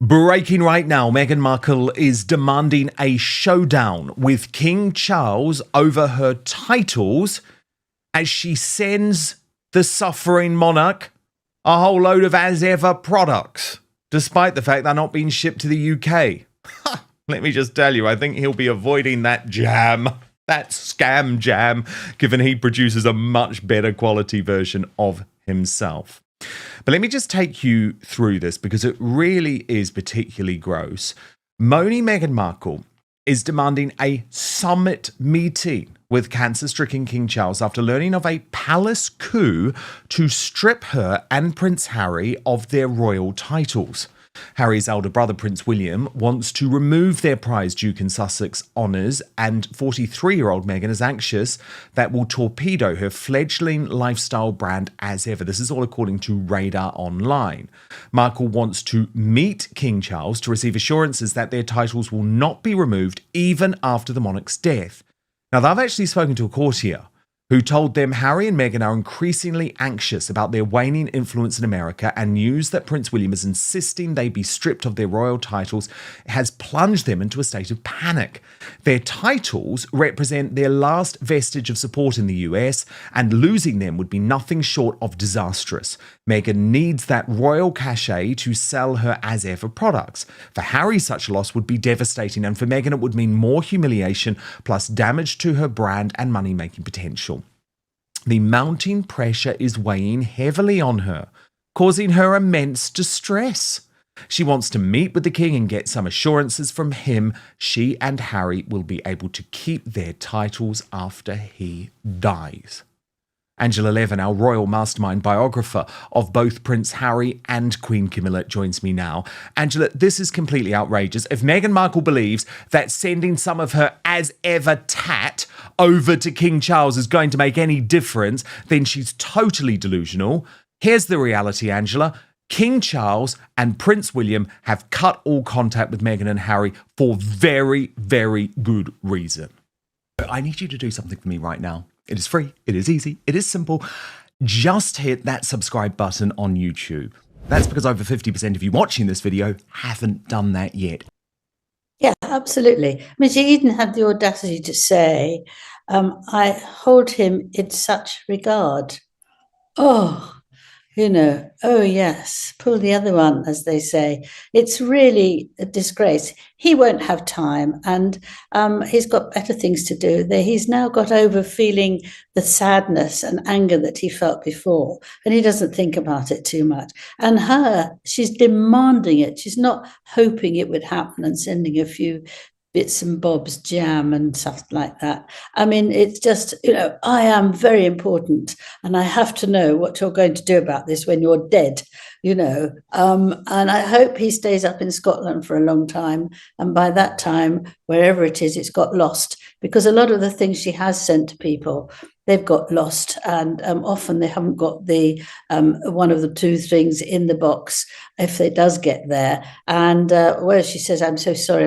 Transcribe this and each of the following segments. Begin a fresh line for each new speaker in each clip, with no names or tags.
Breaking right now, Meghan Markle is demanding a showdown with King Charles over her titles as she sends the suffering monarch a whole load of as-ever products, despite the fact they're not being shipped to the UK. Let me just tell you, I think he'll be avoiding that jam, that scam jam, given he produces a much better quality version of himself. But let me just take you through this because it really is particularly gross. Moaning Meghan Markle is demanding a summit meeting with cancer-stricken King Charles after learning of a palace coup to strip her and Prince Harry of their royal titles. Harry's elder brother, Prince William, wants to remove their prize Duke and Sussex honours, and 43-year-old Meghan is anxious that will torpedo her fledgling lifestyle brand as ever. This is all according to Radar Online. Markle wants to meet King Charles to receive assurances that their titles will not be removed even after the monarch's death. Now, they've actually spoken to a courtier who told them Harry and Meghan are increasingly anxious about their waning influence in America, and news that Prince William is insisting they be stripped of their royal titles has plunged them into a state of panic. Their titles represent their last vestige of support in the US, and losing them would be nothing short of disastrous. Meghan needs that royal cachet to sell her as-ever products. For Harry, such a loss would be devastating, and for Meghan it would mean more humiliation plus damage to her brand and money-making potential. The mounting pressure is weighing heavily on her, causing her immense distress. She wants to meet with the king and get some assurances from him she and Harry will be able to keep their titles after he dies. Angela Levin, our royal mastermind biographer of both Prince Harry and Queen Camilla, joins me now. Angela, this is completely outrageous. If Meghan Markle believes that sending some of her as-ever tat over to King Charles is going to make any difference, then she's totally delusional. Here's the reality, Angela. King Charles and Prince William have cut all contact with Meghan and Harry for very, very good reason. I need you to do something for me right now. It is free, it is easy, it is simple. Just hit that subscribe button on YouTube. That's because over 50% of you watching this video haven't done that yet.
Yeah, absolutely. I mean, she even had the audacity to say, I hold him in such regard. Oh, oh yes, pull the other one, as they say. It's really a disgrace. He won't have time, and he's got better things to do. He's now got over feeling the sadness and anger that he felt before, and he doesn't think about it too much. And she's demanding it. She's not hoping it would happen and sending a few bits and bobs, jam and stuff like that. I mean, it's just, I am very important and I have to know what you're going to do about this when you're dead, and I hope he stays up in Scotland for a long time. And by that time, wherever it is, it's got lost, because a lot of the things she has sent to people, they've got lost, and often they haven't got the one of the two things in the box if it does get there. And where she says, I'm so sorry,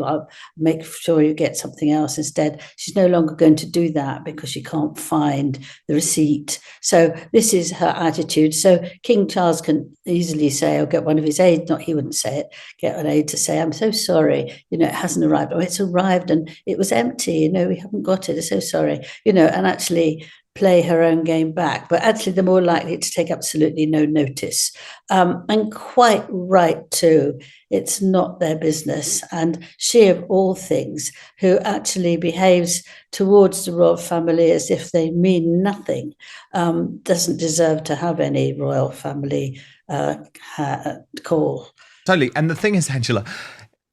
I'll make sure you get something else instead. She's no longer going to do that because she can't find the receipt. So this is her attitude. So King Charles can easily say, or get one of his aides, not he wouldn't say it, get an aide to say, I'm so sorry, it hasn't arrived. Oh, it's arrived and it was empty, we haven't got it, I'm so sorry, and actually play her own game back. But actually they're more likely to take absolutely no notice, and quite right too. It's not their business, and she of all things, who actually behaves towards the royal family as if they mean nothing, doesn't deserve to have any royal family call.
Totally. And the thing is, Angela,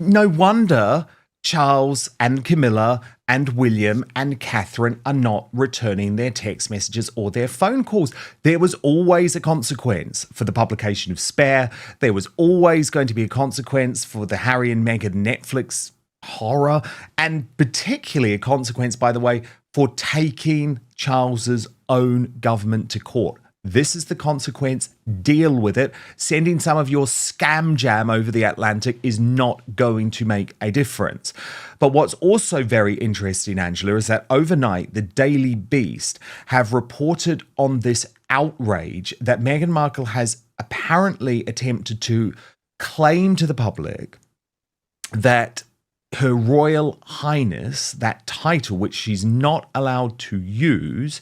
no wonder Charles and Camilla and William and Catherine are not returning their text messages or their phone calls. There was always a consequence for the publication of Spare. There was always going to be a consequence for the Harry and Meghan Netflix horror, and particularly a consequence, by the way, for taking Charles's own government to court. This is the consequence. Deal with it. Sending some of your scam jam over the Atlantic is not going to make a difference. But what's also very interesting, Angela, is that overnight, the Daily Beast have reported on this outrage that Meghan Markle has apparently attempted to claim to the public that Her Royal Highness, that title, which she's not allowed to use,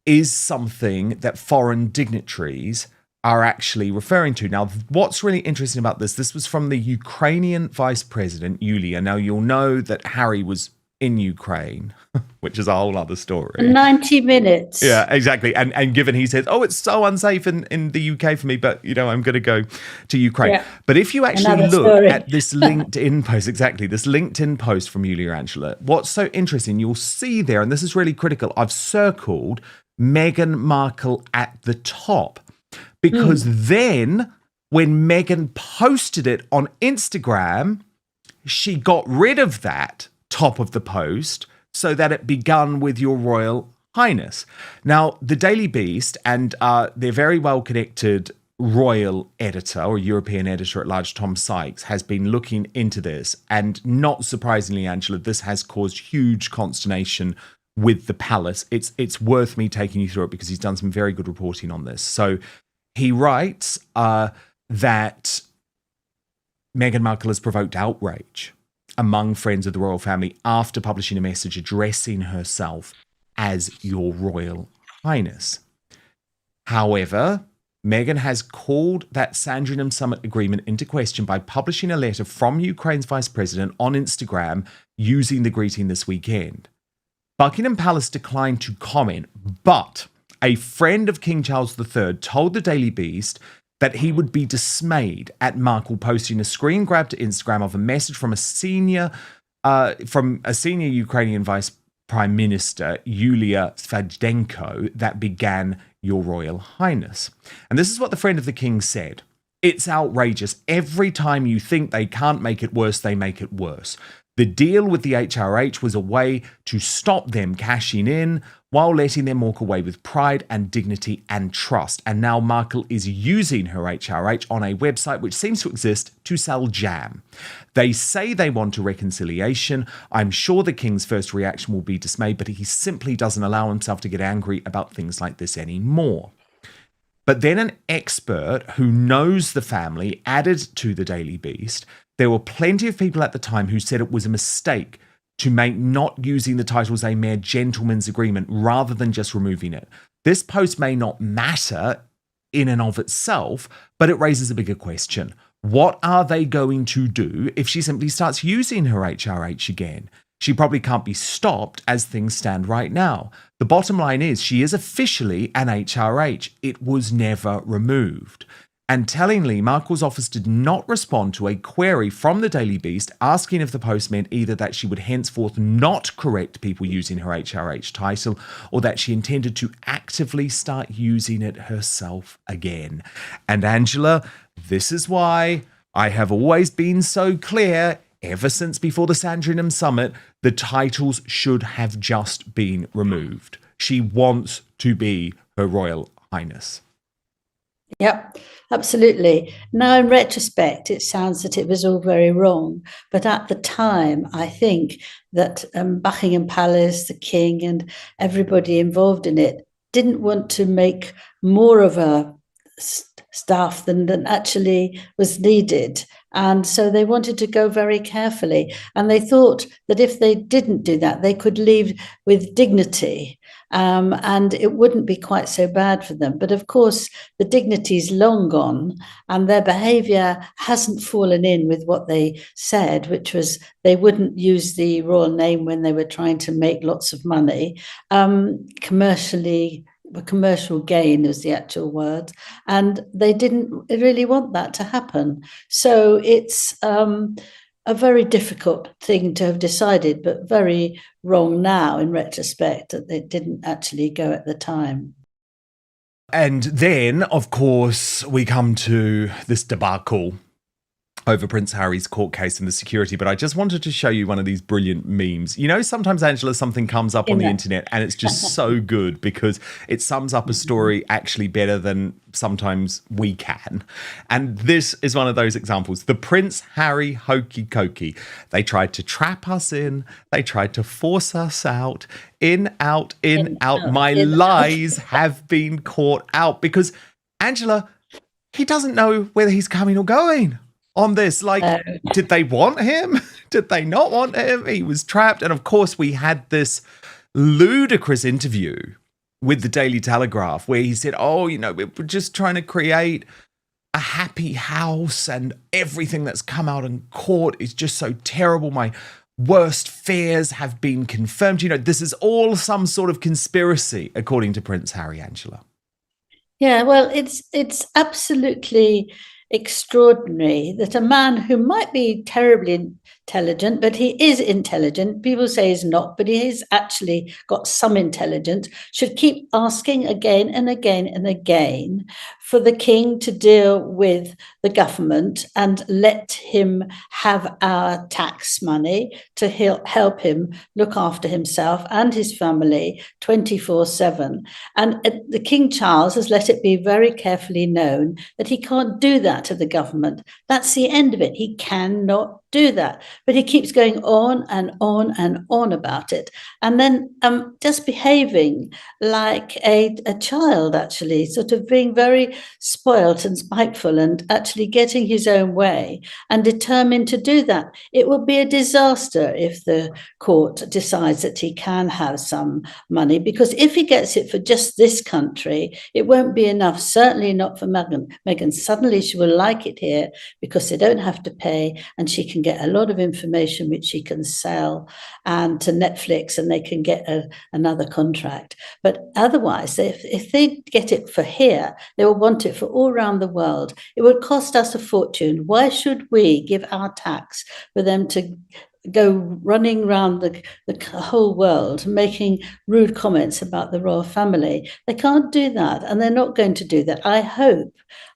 is something that foreign dignitaries are actually referring to. Now, what's really interesting about this was from the Ukrainian Vice President, Yulia. Now, you'll know that Harry was in Ukraine, which is a whole other story.
90 minutes.
Yeah, exactly. And given he says, it's so unsafe in the UK for me, but, I'm going to go to Ukraine. Yeah. But if you actually look at this LinkedIn post, this LinkedIn post from Yulia Angela, what's so interesting, you'll see there, and this is really critical, I've circled Meghan Markle at the top, because then when Meghan posted it on Instagram, she got rid of that top of the post so that it began with Your Royal Highness. Now, the Daily Beast and their very well-connected royal editor or European editor at large, Tom Sykes, has been looking into this. And not surprisingly, Angela, this has caused huge consternation with the palace. It's worth me taking you through it because he's done some very good reporting on this. So he writes that Meghan Markle has provoked outrage among friends of the royal family after publishing a message addressing herself as Your Royal Highness. However, Meghan has called that Sandringham Summit agreement into question by publishing a letter from Ukraine's vice president on Instagram using the greeting this weekend. Buckingham Palace declined to comment, but a friend of King Charles III told the Daily Beast that he would be dismayed at Markle posting a screen grab to Instagram of a message from a senior Ukrainian Vice Prime Minister, Yulia Svajdenko, that began Your Royal Highness. And this is what the friend of the king said. It's outrageous. Every time you think they can't make it worse, they make it worse. The deal with the HRH was a way to stop them cashing in while letting them walk away with pride and dignity and trust. And now Markle is using her HRH on a website which seems to exist to sell jam. They say they want a reconciliation. I'm sure the king's first reaction will be dismay, but he simply doesn't allow himself to get angry about things like this anymore. But then an expert who knows the family added to the Daily Beast, there were plenty of people at the time who said it was a mistake to make not using the titles a mere gentleman's agreement rather than just removing it. This post may not matter in and of itself, but it raises a bigger question. What are they going to do if she simply starts using her HRH again? She probably can't be stopped as things stand right now. The bottom line is she is officially an HRH. It was never removed. And tellingly, Markle's office did not respond to a query from the Daily Beast asking if the post meant either that she would henceforth not correct people using her HRH title or that she intended to actively start using it herself again. And Angela, this is why I have always been so clear, ever since before the Sandringham Summit, the titles should have just been removed. She wants to be Her Royal Highness.
Yep, absolutely. Now, in retrospect, it sounds that it was all very wrong. But at the time, I think that Buckingham Palace, the king, and everybody involved in it didn't want to make more of a staff than actually was needed. And so they wanted to go very carefully. And they thought that if they didn't do that, they could leave with dignity. And it wouldn't be quite so bad for them. But of course, the dignity's long gone and their behaviour hasn't fallen in with what they said, which was they wouldn't use the royal name when they were trying to make lots of money. Commercial gain is the actual word. And they didn't really want that to happen. So it's a very difficult thing to have decided, but very wrong now in retrospect that they didn't actually go at the time.
And then, of course, we come to this debacle over Prince Harry's court case and the security. But I just wanted to show you one of these brilliant memes. You know, sometimes, Angela, something comes up on the internet and it's just so good because it sums up a story actually better than sometimes we can. And this is one of those examples. The Prince Harry hokey cokey. They tried to trap us in. They tried to force us out. In, out, in, out. My lies have been caught out because, Angela, he doesn't know whether he's coming or going. on this. Like, did they want him? Did they not want him? He was trapped. And of course, we had this ludicrous interview with the Daily Telegraph where he said, oh, we're just trying to create a happy house, and everything that's come out in court is just so terrible. My worst fears have been confirmed. This is all some sort of conspiracy, according to Prince Harry, Angela.
Yeah, well, it's absolutely extraordinary that a man who might be terribly intelligent, but he is intelligent, people say he's not, but he has actually got some intelligence, should keep asking again and again and again for the king to deal with the government and let him have our tax money to help him look after himself and his family 24/7. And the King Charles has let it be very carefully known that he can't do that to the government. That's the end of it. He cannot do that. But he keeps going on and on and on about it. And then just behaving like a child, actually, sort of being very spoilt and spiteful and actually getting his own way and determined to do that. It will be a disaster if the court decides that he can have some money, because if he gets it for just this country, it won't be enough, certainly not for Meghan. Meghan, suddenly she will like it here because they don't have to pay, and she can get a lot of information which she can sell and to Netflix, and they can get another contract. But otherwise, if they get it for here, they will want it for all around the world. It would cost us a fortune. Why should we give our tax for them to go running around the whole world making rude comments about the royal family? They can't do that, and they're not going to do that. I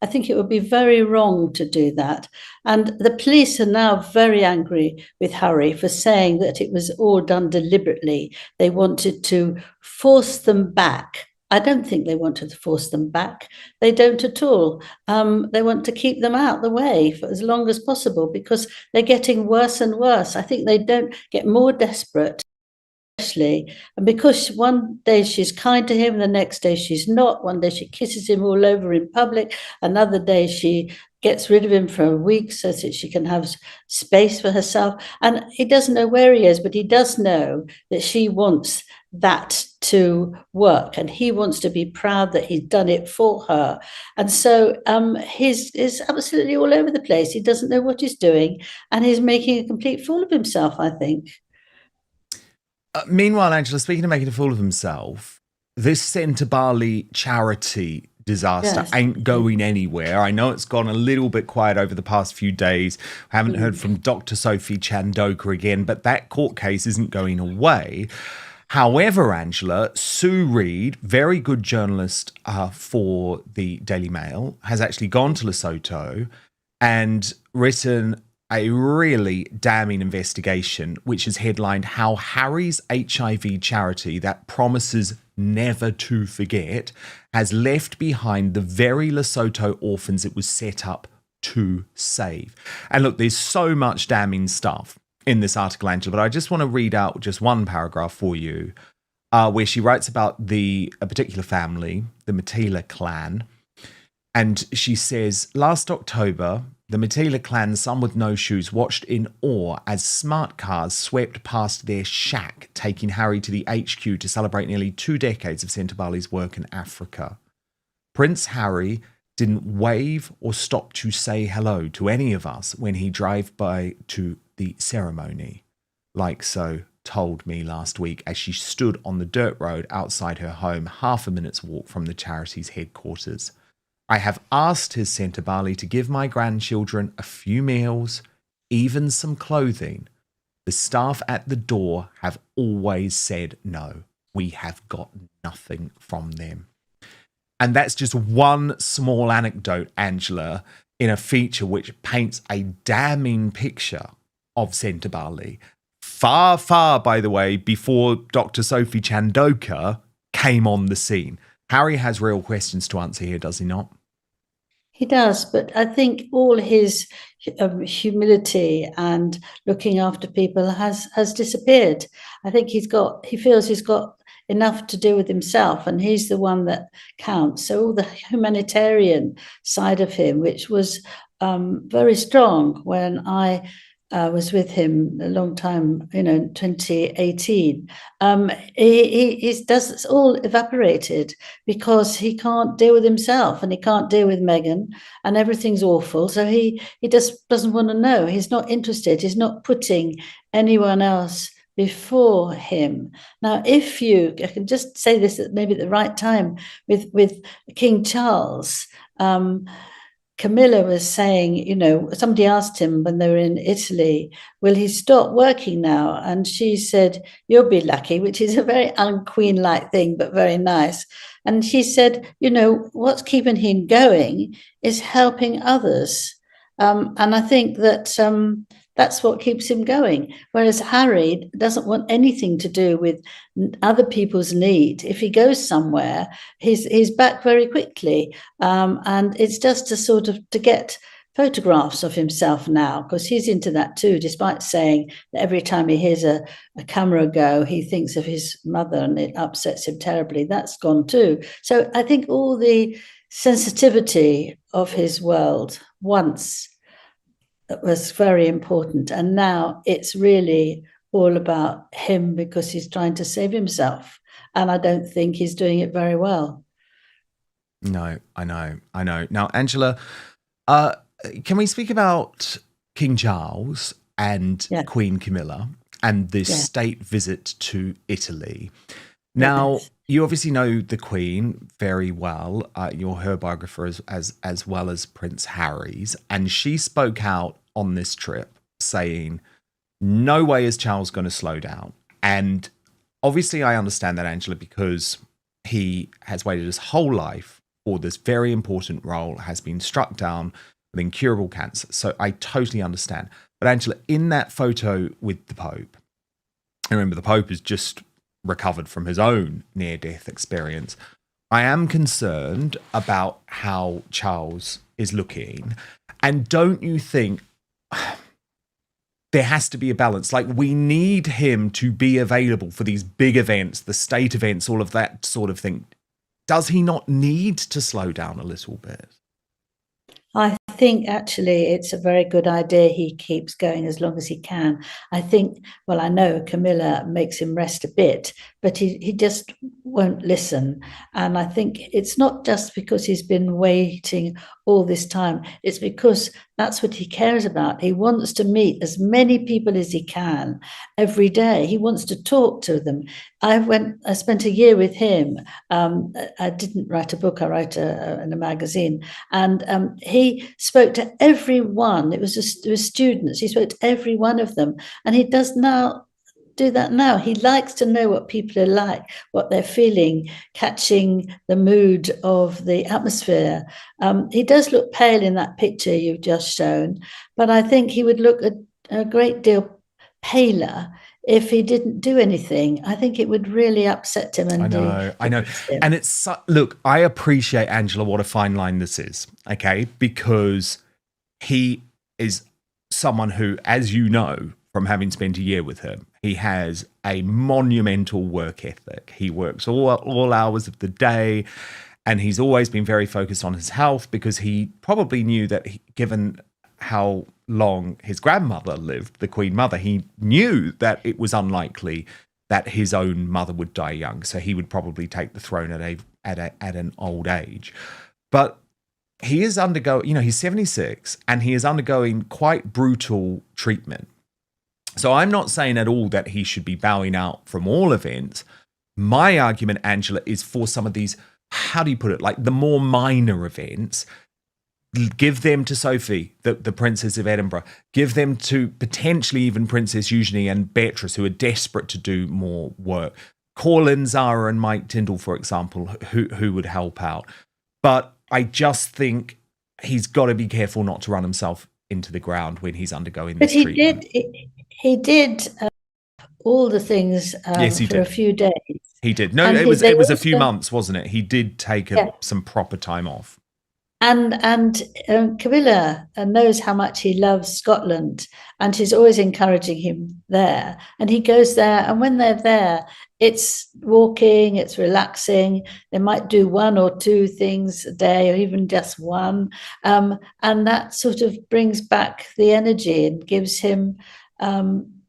think it would be very wrong to do that. And the police are now very angry with Harry for saying that it was all done deliberately. They wanted to force them back. I don't think they want to force them back. They don't at all. They want to keep them out the way for as long as possible because they're getting worse and worse. I think they don't get more desperate, especially, and because one day she's kind to him, the next day she's not. One day she kisses him all over in public. Another day she gets rid of him for a week so that she can have space for herself. And he doesn't know where he is, but he does know that she wants that to work, and he wants to be proud that he's done it for her. And so he's absolutely all over the place. He doesn't know what he's doing, and he's making a complete fool of himself, I think.
Meanwhile, Angela, speaking of making a fool of himself, this Centre Bali charity disaster ain't going anywhere. I know it's gone a little bit quiet over the past few days. I haven't heard from Dr. Sophie Chandoka again, but that court case isn't going away. However, Angela, Sue Reid, very good journalist for the Daily Mail, has actually gone to Lesotho and written a really damning investigation, which is headlined How Harry's HIV Charity That Promises Never to Forget has left behind the very Lesotho orphans it was set up to save. And look, there's so much damning stuff in this article, Angela, but I just want to read out just one paragraph for you where she writes about a particular family, the Matila clan. And she says, last October, the Matila clan, some with no shoes, watched in awe as smart cars swept past their shack, taking Harry to the HQ to celebrate nearly 2 decades of Centre Bali's work in Africa. Prince Harry didn't wave or stop to say hello to any of us when he drove by to the ceremony, like so told me last week as she stood on the dirt road outside her home, half a minute's walk from the charity's headquarters. I have asked his Centre Bali to give my grandchildren a few meals, even some clothing. The staff at the door have always said no. We have got nothing from them. And that's just one small anecdote, Angela, in a feature which paints a damning picture of Centre Bali. Far, far, by the way, before Dr. Sophie Chandoka came on the scene. Harry has real questions to answer here, does he not?
He does, but I think all his humility and looking after people has disappeared. I think he feels he's got enough to do with himself, and he's the one that counts. So all the humanitarian side of him, which was very strong when I was with him a long time, 2018. He does, it's all evaporated because he can't deal with himself and he can't deal with Meghan, and everything's awful. So he just doesn't want to know. He's not interested. He's not putting anyone else before him. Now, I can just say this at maybe the right time with King Charles. Camilla was saying, somebody asked him when they were in Italy, will he stop working now? And she said, you'll be lucky, which is a very unqueen-like thing, but very nice. And she said, what's keeping him going is helping others. And I think that that's what keeps him going. Whereas Harry doesn't want anything to do with other people's need. If he goes somewhere, he's back very quickly. And it's just to get photographs of himself now, because he's into that too, despite saying that every time he hears a camera go, he thinks of his mother and it upsets him terribly. That's gone too. So I think all the sensitivity of his world once was very important. And now it's really all about him because he's trying to save himself. And I don't think he's doing it very well.
No, I know. Now, Angela, can we speak about King Charles and Queen Camilla and this state visit to Italy? Now, you obviously know the Queen very well. You're her biographer as well as Prince Harry's. And she spoke out on this trip saying, no way is Charles going to slow down. And obviously I understand that, Angela, because he has waited his whole life for this very important role, has been struck down with incurable cancer. So I totally understand. But Angela, in that photo with the Pope, and remember the Pope has just recovered from his own near-death experience, I am concerned about how Charles is looking. And don't you think there has to be a balance? Like, we need him to be available for these big events, the state events, all of that sort of thing. Does he not need to slow down a little bit?
I think actually it's a very good idea he keeps going as long as he can. I think, well, I know Camilla makes him rest a bit, but he just won't listen. And I think it's not just because he's been waiting all this time, it's because that's what he cares about. He wants to meet as many people as he can every day. He wants to talk to them. I spent a year with him. I didn't write a book, I wrote in a magazine. And he spoke to everyone. It was students. He spoke to every one of them. And he does now do that now. He likes to know what people are like, what they're feeling, catching the mood of the atmosphere. He does look pale in that picture you've just shown, but I think he would look a great deal paler if he didn't do anything. I think it would really upset him. And
I know. And it's, look, I appreciate, Angela, what a fine line this is, okay? Because he is someone who, as you know, from having spent a year with him, he has a monumental work ethic. He works all hours of the day, and he's always been very focused on his health because he probably knew that given how long his grandmother lived, the Queen Mother, he knew that it was unlikely that his own mother would die young. So he would probably take the throne at an old age. But he is he's 76 and he is undergoing quite brutal treatment. So I'm not saying at all that he should be bowing out from all events. My argument, Angela, is for some of these, how do you put it, like the more minor events, give them to Sophie, the Princess of Edinburgh. Give them to potentially even Princess Eugenie and Beatrice, who are desperate to do more work. Call in Zara and Mike Tyndall, for example, who would help out. But I just think he's got to be careful not to run himself into the ground when he's undergoing this treatment.
He did all the things
yes, he
for
did.
a few days.
He did. No, it was a few months, wasn't it? He did take some proper time off.
And Camilla knows how much he loves Scotland, and she's always encouraging him there. And he goes there, and when they're there, it's walking, it's relaxing. They might do one or two things a day, or even just one, and that sort of brings back the energy and gives him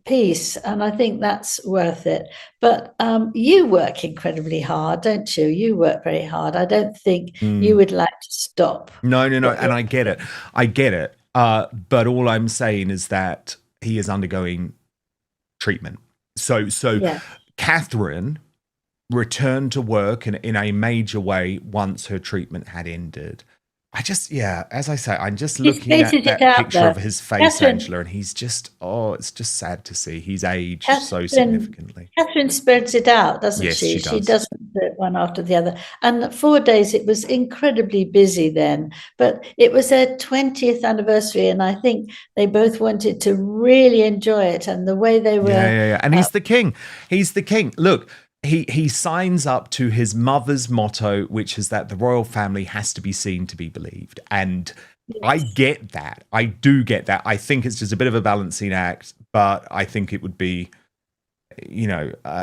peace. And I think that's worth it. But you work incredibly hard, don't you? You work very hard. I don't think you would like to stop.
No. And I get it. But all I'm saying is that he is undergoing treatment. So
Yeah.
Catherine returned to work in a major way once her treatment had ended. As I say, I'm just looking at that picture of his face, Angela, and he's just, it's just sad to see. He's aged so significantly.
Catherine spreads it out, doesn't
Yes,
she?
she does.
She doesn't do it one after the other. And 4 days, it was incredibly busy then. But it was their 20th anniversary, and I think they both wanted to really enjoy it. And the way they were...
Yeah. And he's the king. He's the king. Look, he signs up to his mother's motto, which is that the royal family has to be seen to be believed. And yes. I get that. I do get that. I think it's just a bit of a balancing act, but I think it would be,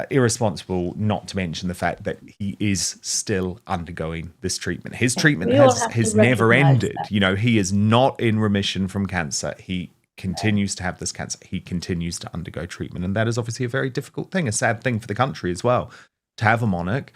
irresponsible not to mention the fact that he is still undergoing this treatment. His treatment has never ended. That. He is not in remission from cancer. He continues to have this cancer. He continues to undergo treatment. And that is obviously a very difficult thing, a sad thing for the country as well, to have a monarch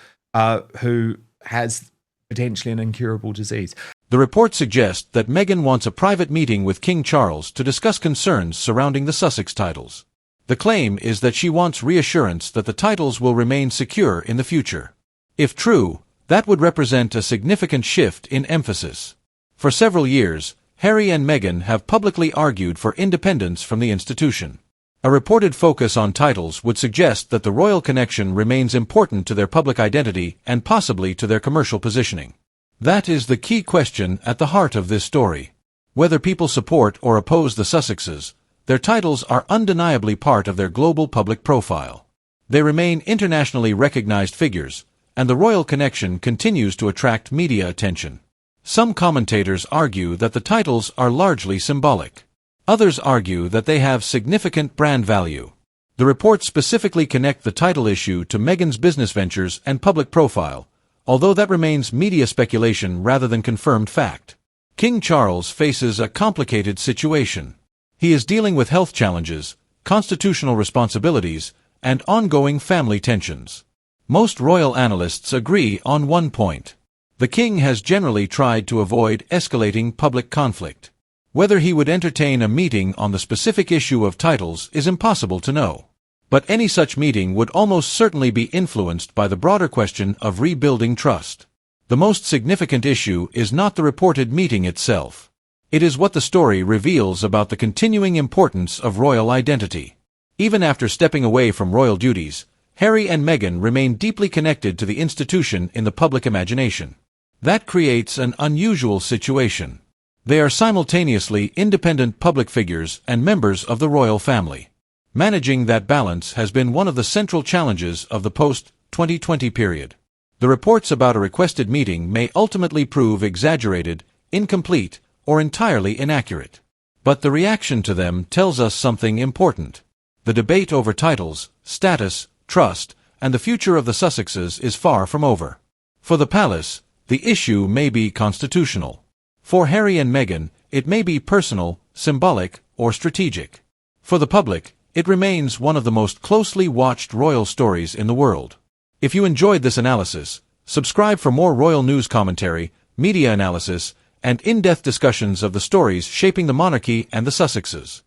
who has potentially an incurable disease.
The report suggests that Meghan wants a private meeting with King Charles to discuss concerns surrounding the Sussex titles. The claim is that she wants reassurance that the titles will remain secure in the future. If true, that would represent a significant shift in emphasis. For several years, Harry and Meghan have publicly argued for independence from the institution. A reported focus on titles would suggest that the royal connection remains important to their public identity and possibly to their commercial positioning. That is the key question at the heart of this story. Whether people support or oppose the Sussexes, their titles are undeniably part of their global public profile. They remain internationally recognized figures, and the royal connection continues to attract media attention. Some commentators argue that the titles are largely symbolic. Others argue that they have significant brand value. The reports specifically connect the title issue to Meghan's business ventures and public profile, although that remains media speculation rather than confirmed fact. King Charles faces a complicated situation. He is dealing with health challenges, constitutional responsibilities, and ongoing family tensions. Most royal analysts agree on one point. The king has generally tried to avoid escalating public conflict. Whether he would entertain a meeting on the specific issue of titles is impossible to know. But any such meeting would almost certainly be influenced by the broader question of rebuilding trust. The most significant issue is not the reported meeting itself. It is what the story reveals about the continuing importance of royal identity. Even after stepping away from royal duties, Harry and Meghan remain deeply connected to the institution in the public imagination. That creates an unusual situation. They are simultaneously independent public figures and members of the royal family. Managing that balance has been one of the central challenges of the post-2020 period. The reports about a requested meeting may ultimately prove exaggerated, incomplete, or entirely inaccurate. But the reaction to them tells us something important. The debate over titles, status, trust, and the future of the Sussexes is far from over. For the palace, the issue may be constitutional. For Harry and Meghan, it may be personal, symbolic, or strategic. For the public, it remains one of the most closely watched royal stories in the world. If you enjoyed this analysis, subscribe for more royal news commentary, media analysis, and in-depth discussions of the stories shaping the monarchy and the Sussexes.